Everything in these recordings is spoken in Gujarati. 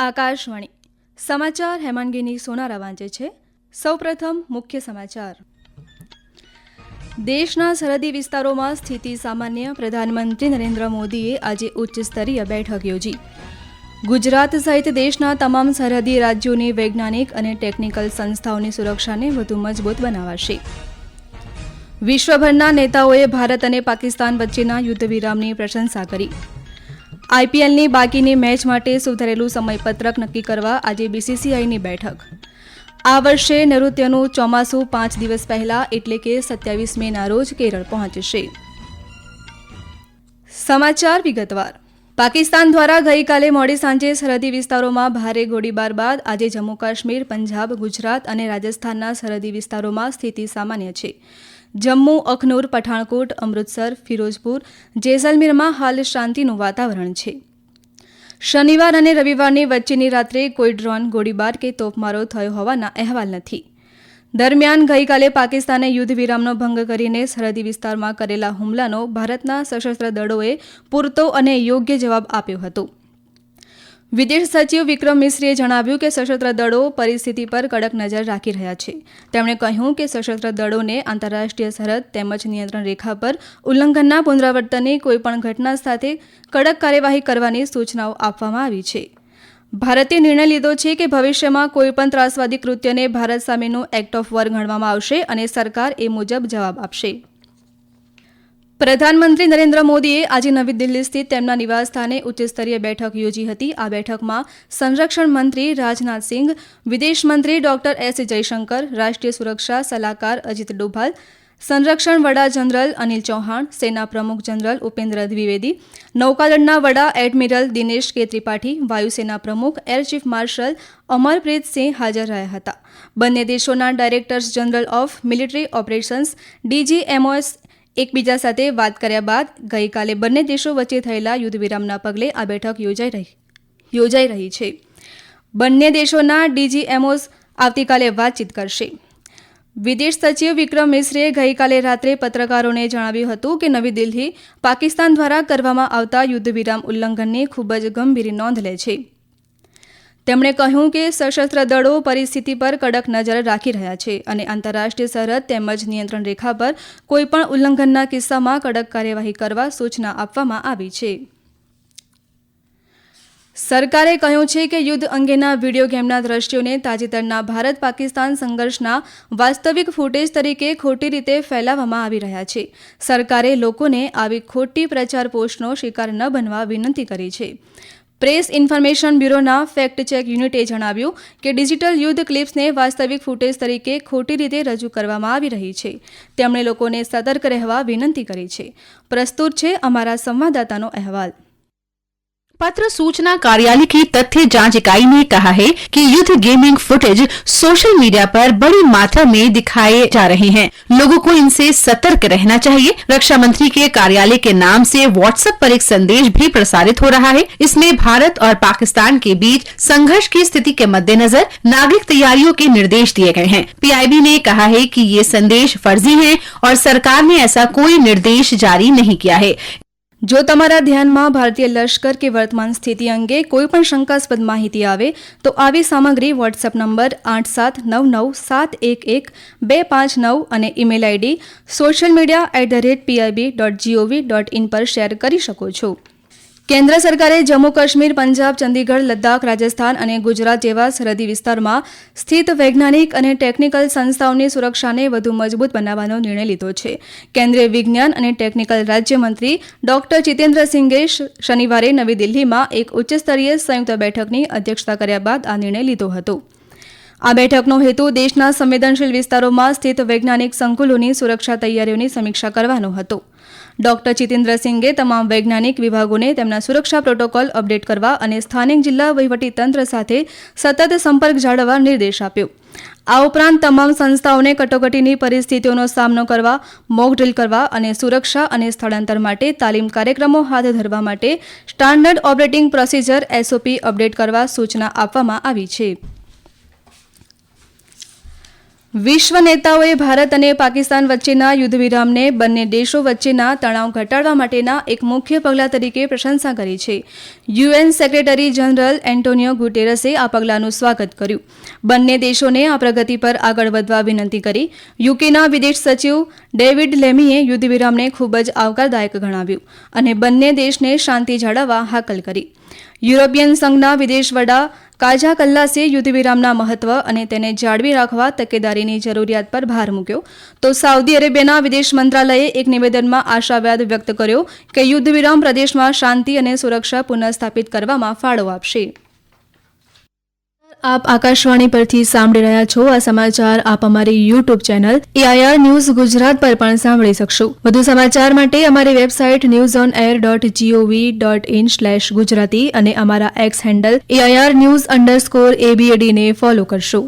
આકાશવાણી સમાચાર હેમાંગીની સોનારા વાંચે છે. સૌપ્રથમ મુખ્ય સમાચાર. દેશના સરહદી વિસ્તારોમાં સ્થિતિ સામાન્ય. પ્રધાનમંત્રી નરેન્દ્ર મોદીએ આજે ઉચ્ચ સ્તરીય બેઠક યોજી. ગુજરાત સહિત દેશના તમામ સરહદી રાજ્યોની વૈજ્ઞાનિક અને ટેકનિકલ સંસ્થાઓની સુરક્ષાને વધુ મજબૂત બનાવાશે. વિશ્વભરના નેતાઓએ ભારત અને પાકિસ્તાન વચ્ચેના યુદ્ધ વિરામની પ્રશંસા કરી. આઈપીએલની બાકીની મેચ માટે સુધારેલું સમયપત્રક નક્કી કરવા આજે બીસીસીઆઈની બેઠક. આ વર્ષે નૈઋત્યનું ચોમાસું 5 દિવસ પહેલા એટલે કે 27 મેના રોજ કેરળ પહોંચશે. સમાચાર વિગતવાર. પાકિસ્તાન દ્વારા ગઈકાલે મોડી સાંજે સરહદી વિસ્તારોમાં ભારે ગોળીબાર બાદ આજે જમ્મુ કાશ્મીર, પંજાબ, ગુજરાત અને રાજસ્થાનના સરહદી વિસ્તારોમાં સ્થિતિ સામાન્ય છે. જમ્મુ, અખનૂર, પઠાણકોટ, અમૃતસર, ફિરોઝપુર, જેસલમેરમાં હાલ શાંતિનું વાતાવરણ છે. શનિવાર અને રવિવારની વચ્ચેની રાત્રે કોઈ ડ્રોન ગોળીબાર કે તોપમારો થયો હોવાના અહેવાલ નથી. દરમિયાન ગઈકાલે પાકિસ્તાને યુદ્ધ વિરામનો ભંગ કરીને સરહદી વિસ્તારમાં કરેલા હુમલાનો ભારતના સશસ્ત્ર દળોએ પૂરતો અને યોગ્ય જવાબ આપ્યો હતો. વિદેશ સચિવ વિક્રમ મિશ્રીએ જણાવ્યું કે સશસ્ત્ર દળો પરિસ્થિતિ પર કડક નજર રાખી રહ્યા છે. તેમણે કહ્યું કે સશસ્ત્ર દળોને આંતરરાષ્ટ્રીય સરહદ તેમજ નિયંત્રણ રેખા પર ઉલ્લંઘનના પુનરાવર્તનની કોઈપણ ઘટના સાથે કડક કાર્યવાહી કરવાની સૂચનાઓ આપવામાં આવી છે. ભારતે નિર્ણય લીધો છે કે ભવિષ્યમાં કોઈપણ ત્રાસવાદી કૃત્યને ભારત સામેનું એક્ટ ઓફ વોર ગણવામાં આવશે અને સરકાર એ મુજબ જવાબ આપશે. પ્રધાનમંત્રી નરેન્દ્ર મોદીએ આજે નવી દિલ્હી સ્થિત તેમના નિવાસસ્થાને ઉચ્ચસ્તરીય બેઠક યોજી હતી. આ બેઠકમાં સંરક્ષણ મંત્રી રાજનાથસિંહ, વિદેશ મંત્રી ડોક્ટર એસ જયશંકર, રાષ્ટ્રીય સુરક્ષા સલાહકાર અજીત ડોભાલ, સંરક્ષણ વડા જનરલ અનિલ ચૌહાણ, સેના પ્રમુખ જનરલ ઉપેન્દ્ર દ્વિવેદી, નૌકાદળના વડા એડમિરલ દિનેશ કે ત્રિપાઠી, વાયુસેના પ્રમુખ એર ચીફ માર્શલ અમરપ્રીત સિંહ હાજર રહ્યા હતા. બંને દેશોના directors general of military operations DGMOs એકબીજા સાથે વાત કર્યા બાદ ગઈકાલે બંને દેશો વચ્ચે થયેલા યુદ્ધ વિરામના પગલે આ બેઠક યોજાઈ રહી છે. બંને દેશોના DGMOs આવતીકાલે વાતચીત કરશે. વિદેશ સચિવ વિક્રમ મિશ્રીએ ગઈકાલે રાત્રે પત્રકારોને જણાવ્યું હતું કે નવી દિલ્હી પાકિસ્તાન દ્વારા કરવામાં આવતા યુદ્ધ વિરામ ઉલ્લંઘનની ખૂબ જ ગંભીર નોંધ લે છે. તેમણે કહ્યું કે સશસ્ત્ર દળો પરિસ્થિતિ પર કડક નજર રાખી રહ્યા છે અને આંતરરાષ્ટ્રીય સરહદ તેમજ નિયંત્રણ રેખા પર કોઈપણ ઉલ્લંઘનના કિસ્સામાં કડક કાર્યવાહી કરવા સૂચના આપવામાં આવી છે. સરકારે કહ્યું છે કે યુદ્ધ અંગેના વિડીયો ગેમના દ્રશ્યોને તાજેતરના ભારત પાકિસ્તાન સંઘર્ષના વાસ્તવિક ફૂટેજ તરીકે ખોટી રીતે ફેલાવવામાં આવી રહ્યા છે. સરકારે લોકોને આવી ખોટી પ્રચાર પોસ્ટનો શિકાર ન બનવા વિનંતી કરી છે. પ્રેસ ઇન્ફોર્મેશન બ્યુરોના ફેક્ટ ચેક યુનિટે જણાવ્યું કે ડિજિટલ યુદ્ધ ક્લિપ્સને વાસ્તવિક ફૂટેજ તરીકે ખોટી રીતે રજૂ કરવામાં આવી રહી છે. તેમણે લોકોને સતર્ક રહેવા વિનંતી કરી છે. પ્રસ્તુત છે અમારા સંવાદદાતાનો અહેવાલ. पत्र सूचना कार्यालय की तथ्य जांच इकाई ने कहा है कि युद्ध गेमिंग फुटेज सोशल मीडिया पर बड़ी मात्रा में दिखाए जा रहे हैं. लोगों को इनसे सतर्क रहना चाहिए. रक्षा मंत्री के कार्यालय के नाम से व्हाट्सएप पर एक संदेश भी प्रसारित हो रहा है. इसमें भारत और पाकिस्तान के बीच संघर्ष की स्थिति के मद्देनजर नागरिक तैयारियों के निर्देश दिए गए हैं. PIB ने कहा है कि ये संदेश फर्जी हैं और सरकार ने ऐसा कोई निर्देश जारी नहीं किया है. જો તમારા ધ્યાનમાં ભારતીય લશ્કર કે વર્તમાન સ્થિતિ અંગે કોઈપણ શંકાસ્પદ માહિતી આવે તો આવી સામગ્રી વોટ્સએપ નંબર 8799711259 અને ઈમેલ ID socialmedia@pib.gov.in પર શેર કરી શકો છો. કેન્દ્ર સરકારે જમ્મુ કાશ્મીર, પંજાબ, ચંદીગઢ, લદ્દાખ, રાજસ્થાન અને ગુજરાત જેવા સરહદી વિસ્તારમાં સ્થિત વૈજ્ઞાનિક અને ટેકનિકલ સંસ્થાઓની સુરક્ષાને વધુ મજબૂત બનાવવાનો નિર્ણય લીધો છે. કેન્દ્રીય વિજ્ઞાન અને ટેકનિકલ રાજ્યમંત્રી ડોક્ટર જીતેન્દ્રસિંઘે શનિવારે નવી દિલ્હીમાં એક ઉચ્ચસ્તરીય સંયુક્ત બેઠકની અધ્યક્ષતા કર્યા બાદ આ નિર્ણય લીધો હતો. આ બેઠકનો હેતુ દેશના સંવેદનશીલ વિસ્તારોમાં સ્થિત વૈજ્ઞાનિક સંકુલોની સુરક્ષા તૈયારીઓની સમીક્ષા કરવાનો હતો. ડોક્ટર જીતેન્દ્રસિંઘે તમામ વૈજ્ઞાનિક વિભાગોને તેમના સુરક્ષા પ્રોટોકોલ અપડેટ કરવા અને સ્થાનિક જિલ્લા વહીવટીતંત્ર સાથે સતત સંપર્ક જાળવવા નિર્દેશ આપ્યો. આ ઉપરાંત તમામ સંસ્થાઓને કટોકટીની પરિસ્થિતિઓનો સામનો કરવા, મોક ડ્રીલ કરવા અને સુરક્ષા અને સ્થળાંતર માટે તાલીમ કાર્યક્રમો હાથ ધરવા માટે standard operating procedure SOP update કરવા સૂચના આપવામાં આવી છે. વિશ્વ નેતાઓએ ભારત અને પાકિસ્તાન વચ્ચેના યુદ્ધ વિરામને બંને દેશો વચ્ચેના તણાવ ઘટાડવા માટેના એક મુખ્ય પગલાં તરીકે પ્રશંસા કરી છે. યુએન સેક્રેટરી જનરલ એન્ટોનિયો ગુટેરસે આ પગલાંનું સ્વાગત કર્યું. બંને દેશોને આ પ્રગતિ પર આગળ વધવા વિનંતી કરી. યુકેના વિદેશ સચિવ ડેવિડ લેમીએ યુદ્ધ વિરામને ખૂબ જ આવકારદાયક ગણાવ્યું અને બંને દેશને શાંતિ જાળવવા હાકલ કરી. યુરોપિયન સંઘના વિદેશ વડા કાજા કલ્લાસે યુદ્ધ વિરામના મહત્વ અને તેને જાળવી રાખવા તકેદારીની જરૂરિયાત પર ભાર મૂક્યો. તો સાઉદી અરેબિયાના વિદેશ મંત્રાલયે એક નિવેદનમાં આશાવાદ વ્યક્ત કર્યો કે યુદ્ધ વિરામ પ્રદેશમાં શાંતિ અને સુરક્ષા પુનઃસ્થાપિત કરવામાં ફાળો આપશે. આપ આકાશવાણી પરથી સાંભળી રહ્યા છો આ સમાચાર આપ અમારી YouTube channel AIR news Gujarat પર પણ સાંભળી શકશો. વધુ સમાચાર માટે અમારી વેબસાઇટ newsonair.gov.in/gujarati અને અમારા એક્સ હેન્ડલ AIR_news_ABAD ને ફોલો કરશો.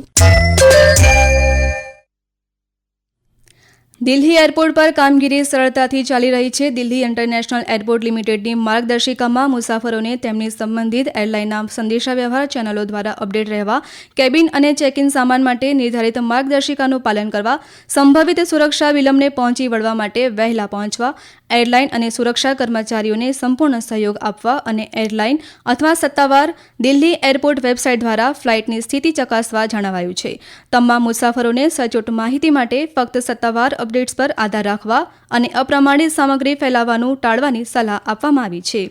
દિલ્હી એરપોર્ટ પર કામગીરી સરળતાથી ચાલી રહી છે. દિલ્હી ઇન્ટરનેશનલ એરપોર્ટ લિમિટેડની માર્ગદર્શિકામાં મુસાફરોને તેમની સંબંધિત એરલાઇનના સંદેશાવ્યવહાર ચેનલો દ્વારા અપડેટ રહેવા, કેબિન અને ચેક ઇન સામાન માટે નિર્ધારિત માર્ગદર્શિકાનું પાલન કરવા, સંભવિત સુરક્ષા વિલંબને પહોંચી વળવા માટે વહેલા પહોંચવા, એરલાઇન અને સુરક્ષા કર્મચારીઓને સંપૂર્ણ સહયોગ આપવા અને એરલાઇન અથવા સત્તાવાર દિલ્હી એરપોર્ટ વેબસાઇટ દ્વારા ફ્લાઇટની સ્થિતિ ચકાસવા જણાવાયું છે. તમામ મુસાફરોને સચોટ માહિતી માટે ફક્ત સત્તાવાર અપડેટ્સ પર આધાર રાખવા અને અપ્રમાણિત સામગ્રી ફેલાવવાનું ટાળવાની સલાહ આપવામાં આવી છે.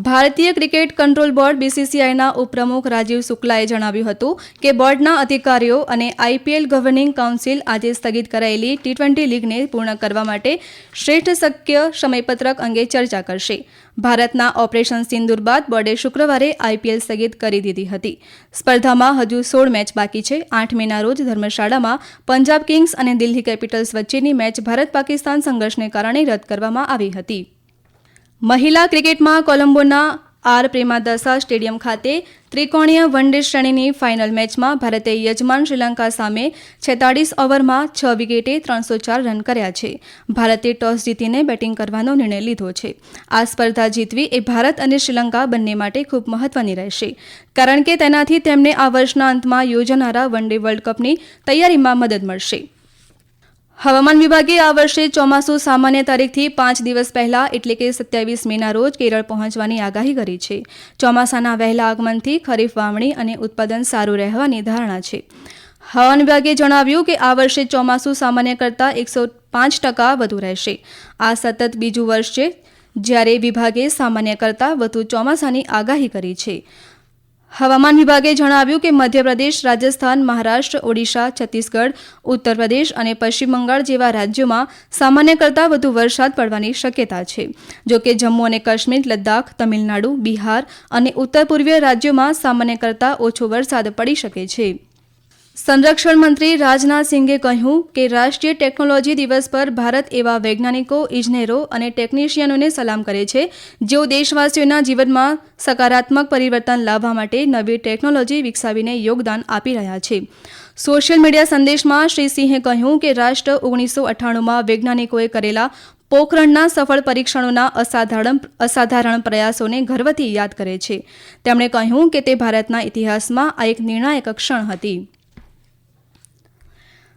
ભારતીય ક્રિકેટ કંટ્રોલ બોર્ડ BCCIના ઉપપ્રમુખ રાજીવ શુક્લાએ જણાવ્યું હતું કે બોર્ડના અધિકારીઓ અને IPL ગવર્નિંગ કાઉન્સિલ આજે સ્થગિત કરાયેલી T20 લીગને પૂર્ણ કરવા માટે શ્રેષ્ઠ શક્ય સમયપત્રક અંગે ચર્ચા કરશે. ભારતના ઓપરેશન સિંદૂર બાદ બોર્ડે શુક્રવારે IPL સ્થગિત કરી દીધી હતી. સ્પર્ધામાં હજુ 16 મેચ બાકી છે. 8 મેના રોજ ધર્મશાળામાં પંજાબ કિંગ્સ અને દિલ્હી કેપિટલ્સ વચ્ચેની મેચ ભારત પાકિસ્તાન સંઘર્ષને કારણે રદ કરવામાં આવી હતી. મહિલા ક્રિકેટમાં કોલંબોના R પ્રેમાદાસા સ્ટેડિયમ ખાતે ત્રિકોણીય વન ડે શ્રેણીની ફાઇનલ મેચમાં ભારતે યજમાન શ્રીલંકા સામે 46 ઓવરમાં 6 વિકેટે 304 રન કર્યા છે. ભારતે ટોસ જીતીને બેટિંગ કરવાનો નિર્ણય લીધો છે. આ સ્પર્ધા જીતવી એ ભારત અને શ્રીલંકા બંને માટે ખૂબ મહત્વની રહેશે, કારણ કે તેનાથી તેમને આ વર્ષના અંતમાં યોજાનારા વન ડે વર્લ્ડ કપની તૈયારીમાં મદદ મળશે. હવામાન વિભાગે આ વર્ષે ચોમાસું સામાન્ય તારીખથી 5 દિવસ પહેલા એટલે કે 27 મેના રોજ કેરળ પહોંચવાની આગાહી કરી છે. ચોમાસાના વહેલા આગમનથી ખરીફ વાવણી અને ઉત્પાદન સારું રહેવાની ધારણા છે. હવામાન વિભાગે જણાવ્યું કે આ વર્ષે ચોમાસું સામાન્ય કરતાં 105% વધુ રહેશે. આ સતત બીજું વર્ષ છે જ્યારે વિભાગે સામાન્ય કરતાં વધુ ચોમાસાની આગાહી કરી છે. હવામાન વિભાગે જણાવ્યું કે મધ્યપ્રદેશ, રાજસ્થાન, મહારાષ્ટ્ર, ઓડિશા, છત્તીસગઢ, ઉત્તર પ્રદેશ અને પશ્ચિમ બંગાળ જેવા રાજ્યોમાં સામાન્ય કરતાં વધુ વરસાદ પડવાની શક્યતા છે. જોકે જમ્મુ અને કાશ્મીર, લદ્દાખ, તમિલનાડુ, બિહાર અને ઉત્તર પૂર્વીય રાજ્યોમાં સામાન્ય કરતાં ઓછો વરસાદ પડી શકે છે. સંરક્ષણ મંત્રી રાજનાથ સિંઘે કહ્યું કે રાષ્ટ્રીય ટેકનોલોજી દિવસ પર ભારત એવા વૈજ્ઞાનિકો, ઇજનેરો અને ટેકનિશિયનોને સલામ કરે છે જેઓ દેશવાસીઓના જીવનમાં સકારાત્મક પરિવર્તન લાવવા માટે નવી ટેકનોલોજી વિકસાવીને યોગદાન આપી રહ્યા છે. સોશિયલ મીડિયા સંદેશમાં શ્રી સિંહે કહ્યું કે રાષ્ટ્ર 1998માં વૈજ્ઞાનિકોએ કરેલા પોખરણના સફળ પરીક્ષણોના અસાધારણ પ્રયાસોને ગર્વથી યાદ કરે છે. તેમણે કહ્યું કે તે ભારતના ઇતિહાસમાં આ એક નિર્ણાયક ક્ષણ હતી.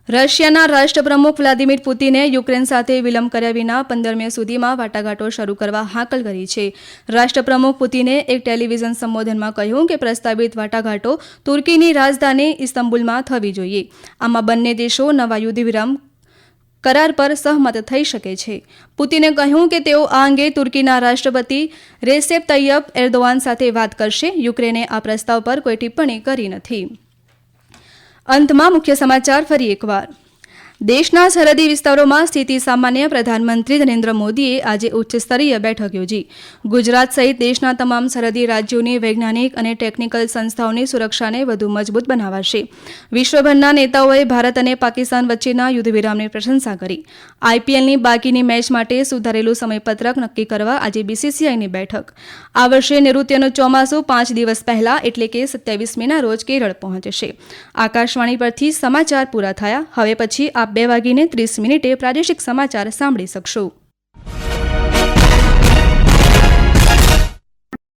રશિયાના રાષ્ટ્રપ્રમુખ વ્લાદિમીર પુતિને યુક્રેન સાથે વિલંબ કર્યા વિના 15 મે સુધીમાં વાટાઘાટો શરૂ કરવા હાકલ કરી છે. રાષ્ટ્રપ્રમુખ પુતિને એક ટેલિવિઝન સંબોધનમાં કહ્યું કે પ્રસ્તાવિત વાટાઘાટો તુર્કીની રાજધાની ઇસ્તંબુલમાં થવી જોઈએ. આમાં બંને દેશો નવા યુદ્ધ વિરામ કરાર પર સહમત થઈ શકે છે. પુતિને કહ્યું કે તેઓ આ અંગે તુર્કીના રાષ્ટ્રપતિ રેસેપ તૈયપ એર્દોવાન સાથે વાત કરશે. યુક્રેને આ પ્રસ્તાવ પર કોઈ ટિપ્પણી કરી નથી. અંતમાં મુખ્ય સમાચાર ફરી એકવાર. દેશના સરહદી વિસ્તારોમાં સ્થિતિ સામાન્ય. પ્રધાનમંત્રી નરેન્દ્ર મોદીએ આજે ઉચ્ચસ્તરીય બેઠક યોજી. ગુજરાત સહિત દેશના તમામ સરહદી રાજ્યોની વૈજ્ઞાનિક અને ટેકનિકલ સંસ્થાઓની સુરક્ષાને વધુ મજબૂત બનાવાશે. વિશ્વભરના નેતાઓએ ભારત અને પાકિસ્તાન વચ્ચેના યુદ્ધ વિરામની પ્રશંસા કરી. IPLની બાકીની મેચ માટે સુધારેલું સમયપત્રક નક્કી કરવા આજે BCCIની બેઠક. આ વર્ષે નૈઋત્યનું ચોમાસું 5 દિવસ પહેલા એટલે કે 27 મેના રોજ કેરળ પહોંચશે. આકાશવાણી પરથી સમાચાર પૂરા થયા. હવે પછી 2:30 પ્રાદેશિક સમાચાર સાંભળી શકશો.